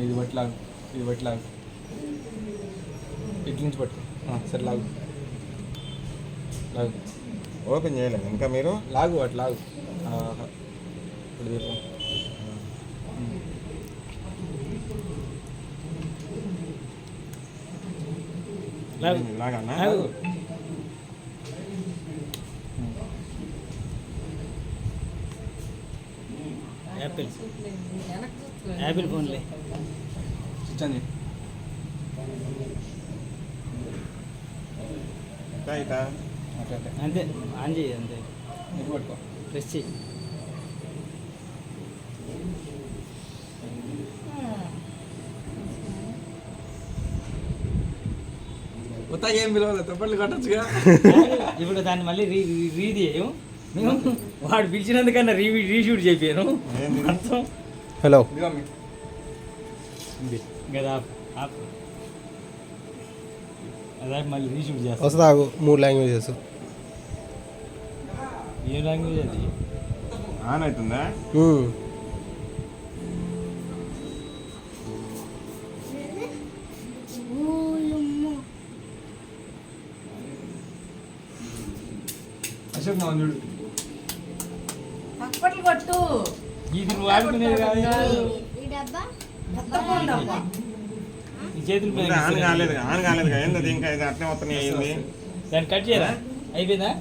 ఇది బట్టి లాగు, ఇది బట్టి లాగు, ఇట్ల నుంచి పట్టు. సరే లాగు, లాగు. ఓపెన్ చేయలేదు ఇంకా మీరు? లాగు అటు లాగు. ఇప్పుడు దీపం. లాగన్నా? యాపిల్ ఫోన్లే స్విచ్ ఆన్ చేయి. ఇటా అట్లా అట్లా అంతే, ఆన్ చేయి అంతే, ఇటు పట్టుకో. ప్రెస్ చేయి. కొత్త ఏం పిలవాలి, తప్పట్లు కట్టచ్చుగా. ఇప్పుడు దాన్ని మళ్ళీ రీది మేము వాడు పిలిచినందుకన్నా రీషూట్ చేయించాను అర్థం. హలో కదా అదే మళ్ళీ రీషూట్ చేస్తాను. వస్తా 3 లాంగ్వేజెస్. ఏ లాంగ్వేజ్ అది? ఆన్ అవుతుందా? అశోక్ మా చూడు. కొట్టు ఇది నువ్వు ఆడుకునేది కాదు, ఈ చేతుల ఆన్ కాలేదు, ఆన్ కాలేదు. ఏంది ఇంకా ఇది అట్నే మొత్తం అయింది. దాన్ని కట్ చేయరా? అయిపోయిందా?